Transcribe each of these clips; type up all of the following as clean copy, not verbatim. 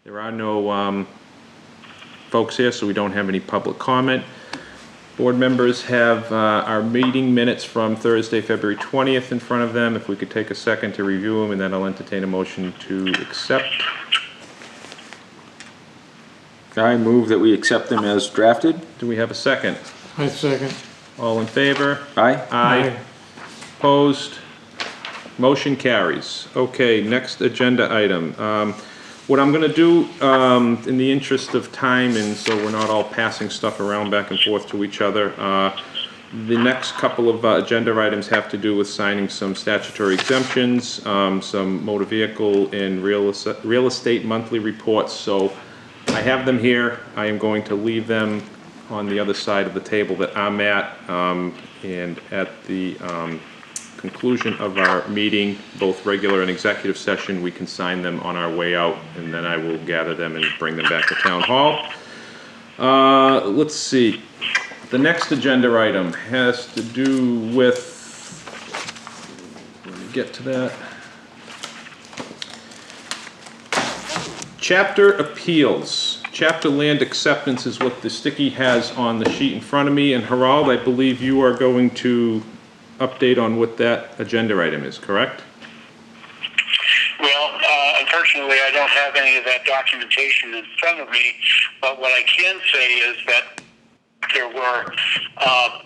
There are no folks here, so we don't have any public comment. Board members have our meeting minutes from Thursday, February 20th in front of them. If we could take a second to review them, and then I'll entertain a motion to accept. I move that we accept them as drafted. Do we have a second? I second. All in favor? Aye. Aye. Opposed? Motion carries. Okay, next agenda item. What I'm going to do, in the interest of time, and so we're not all passing stuff around back and forth to each other, the next couple of agenda items have to do with signing some statutory exemptions, some motor vehicle and real estate monthly reports. So I have them here. I am going to leave them on the other side of the table that I'm at, and at the conclusion of our meeting, both regular and executive session, we can sign them on our way out, and then I will gather them and bring them back to Town Hall. Let's see. The next agenda item has to do with, let me get to that. Chapter appeals. Chapter land acceptance is what the sticky has on the sheet in front of me, and Harald, I believe you are going to update on what that agenda item is, correct? Well, unfortunately, I don't have any of that documentation in front of me, but what I can say is that there were, I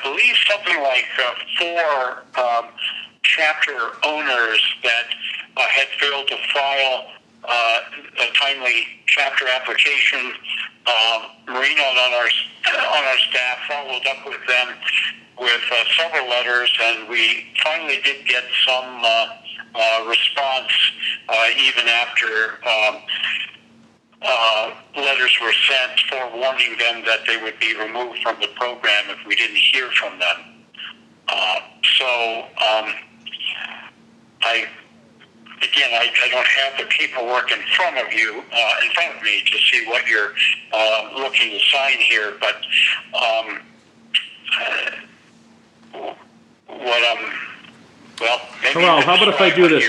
believe, something like 4 chapter owners that had failed to file a timely chapter application. Marina on our staff followed up with them with several letters, and we finally did get some response even after letters were sent forewarning them that they would be removed from the program if we didn't hear from them. I don't have the paperwork in front of me to see what you're looking to sign here, but Harald, how about if I do this?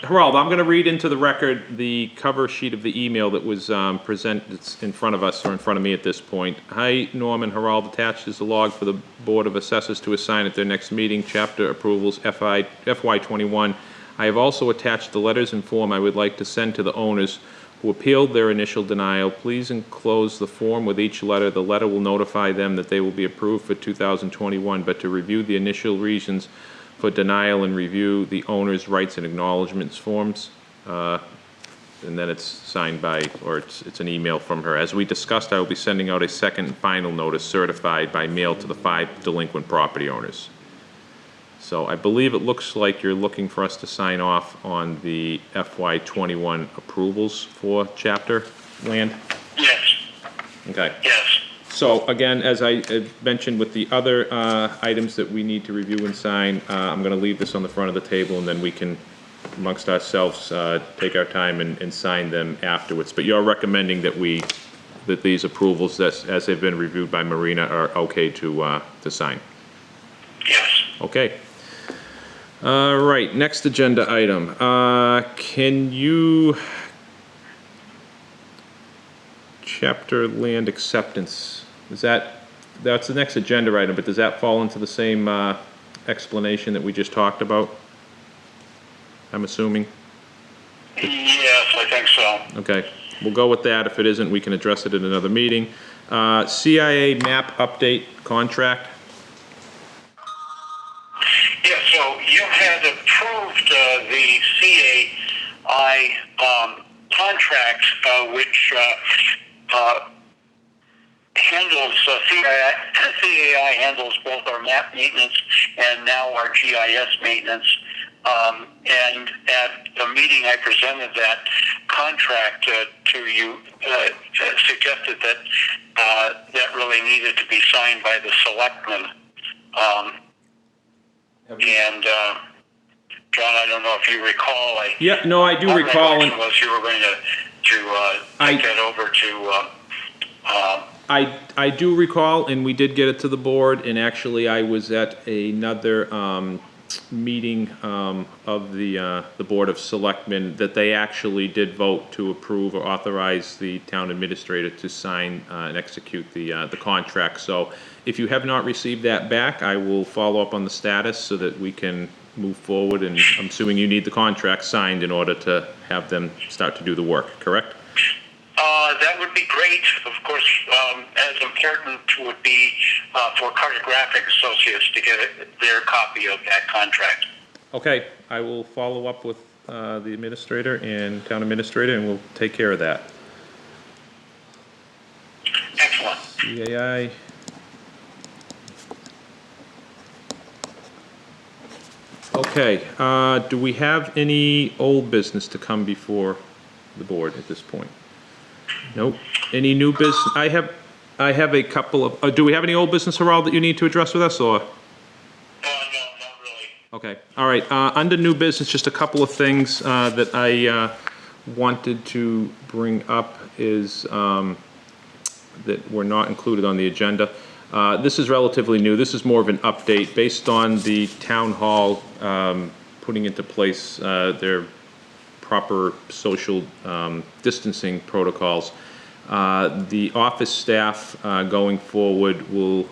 Harald, I'm gonna read into the record the cover sheet of the email that was presented in front of us, or in front of me at this point. Hi, Norman. Harald, attached is the log for the Board of Assessors to assign at their next meeting, chapter approvals FY21. I have also attached the letters and form I would like to send to the owners who appealed their initial denial. Please enclose the form with each letter. The letter will notify them that they will be approved for 2021, but to review the initial reasons for denial and review the owner's rights and acknowledgements forms. And then it's signed by, or it's an email from her. As we discussed, I will be sending out a second and final notice certified by mail to the 5 delinquent property owners. So I believe it looks like you're looking for us to sign off on the FY21 approvals for chapter land? Yes. Okay. Yes. So again, as I mentioned with the other items that we need to review and sign, I'm going to leave this on the front of the table, and then we can, amongst ourselves, take our time and sign them afterwards. But you're recommending that these approvals, as they've been reviewed by Marina, are okay to sign? Yes. Okay. All right, next agenda item. Can you, chapter land acceptance, that's the next agenda item, but does that fall into the same explanation that we just talked about? I'm assuming? Yes, I think so. Okay, we'll go with that. If it isn't, we can address it in another meeting. CIA map update contract. Yeah, so you had approved the CAI contract, which handles, CAI handles both our map maintenance and now our GIS maintenance. And at the meeting I presented that contract to you, suggested that that really needed to be signed by the selectmen. And John, I don't know if you recall. Yeah, no, I do recall. And was you were going to take that over to. I do recall, and we did get it to the board. And actually, I was at another meeting of the Board of Selectmen, that they actually did vote to approve or authorize the town administrator to sign and execute the contract. So if you have not received that back, I will follow up on the status so that we can move forward, and I'm assuming you need the contract signed in order to have them start to do the work, correct? That would be great. Of course, as important would be for Cartographic Associates to get their copy of that contract. Okay, I will follow up with the administrator and town administrator, and we'll take care of that. Excellent. CAI. Okay, do we have any old business to come before the board at this point? Nope. Any new business? I have a couple of, do we have any old business, Harold, that you need to address with us, or? No, not really. Okay, all right, under new business, just a couple of things that I wanted to bring up is, that were not included on the agenda. This is relatively new. This is more of an update based on the town hall putting into place their proper social distancing protocols. The office staff going forward will,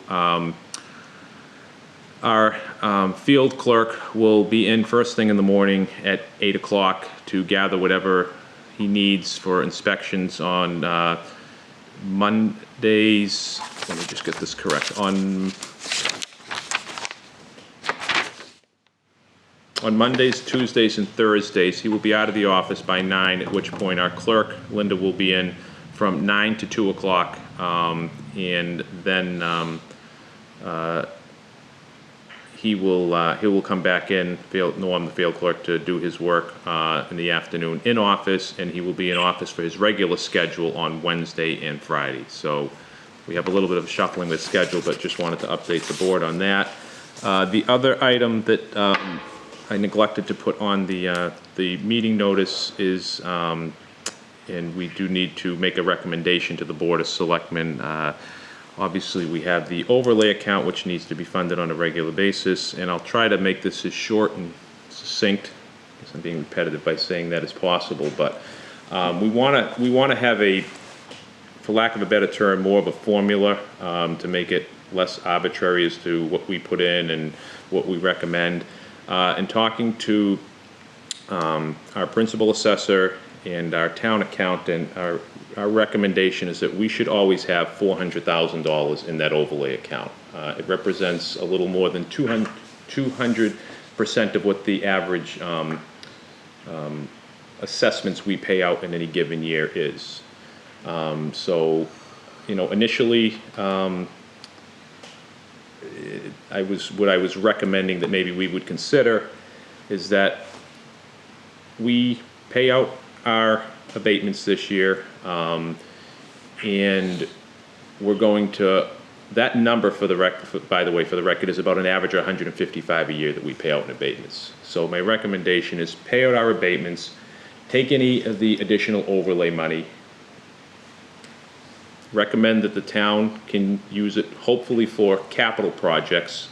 our field clerk will be in first thing in the morning at 8 o'clock to gather whatever he needs for inspections on Mondays. Let me just get this correct. On Mondays, Tuesdays, and Thursdays, he will be out of the office by 9, at which point our clerk, Linda, will be in from 9 to 2 o'clock, and then he will come back in, Norm, the field clerk, to do his work in the afternoon in office, and he will be in office for his regular schedule on Wednesday and Friday. So we have a little bit of shuffling with schedule, but just wanted to update the board on that. The other item that I neglected to put on the meeting notice is, and we do need to make a recommendation to the Board of Selectmen. Obviously, we have the overlay account, which needs to be funded on a regular basis, and I'll try to make this as short and succinct, because I'm being repetitive by saying that, as possible, but we want to have a, for lack of a better term, more of a formula to make it less arbitrary as to what we put in and what we recommend. And talking to our principal assessor and our town accountant, our recommendation is that we should always have $400,000 in that overlay account. It represents a little more than 200% of what the average assessments we pay out in any given year is. So, you know, initially, what I was recommending that maybe we would consider is that we pay out our abatements this year, and we're going to, that number for the by the way, for the record, is about an average of $155 a year that we pay out in abatements. So my recommendation is pay out our abatements, take any of the additional overlay money, recommend that the town can use it hopefully for capital projects.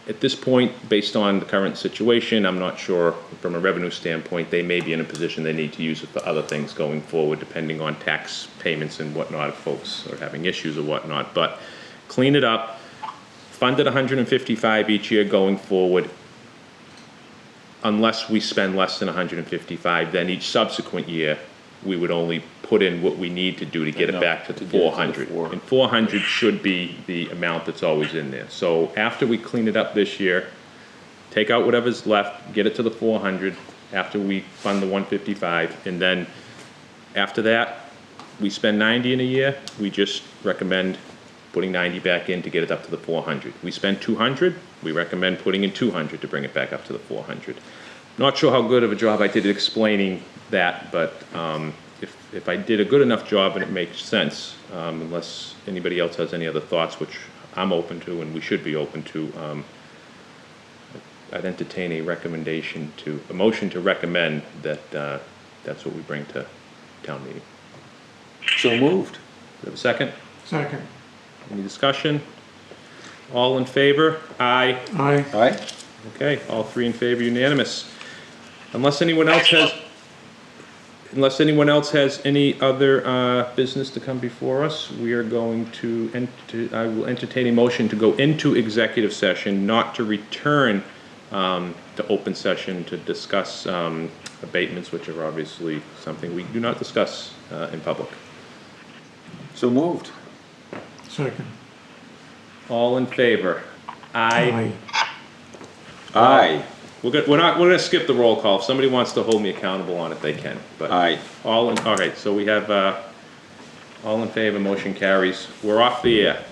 At this point, based on the current situation, I'm not sure from a revenue standpoint, they may be in a position they need to use it for other things going forward, depending on tax payments and whatnot, if folks are having issues or whatnot. But clean it up, fund it $155 each year going forward. Unless we spend less than $155, then each subsequent year, we would only put in what we need to do to get it back to the 400. And 400 should be the amount that's always in there. So after we clean it up this year, take out whatever's left, get it to the 400 after we fund the 155, and then after that, we spend 90 in a year, we just recommend putting 90 back in to get it up to the 400. We spend 200, we recommend putting in 200 to bring it back up to the 400. Not sure how good of a job I did explaining that, but if I did a good enough job and it makes sense, unless anybody else has any other thoughts, which I'm open to and we should be open to, I'd entertain a recommendation a motion to recommend that that's what we bring to town meeting. So moved. Do we have a second? Second. Any discussion? All in favor? Aye. Aye. Aye. Okay, all three in favor, unanimous. Unless anyone else has any other business to come before us, we are going to I will entertain a motion to go into executive session, not to return to open session to discuss abatements, which are obviously something we do not discuss in public. So moved. Second. All in favor? Aye. Aye. We're gonna skip the roll call. If somebody wants to hold me accountable on it, they can, but. Aye. All right, so we have, all in favor, motion carries. We're off the air.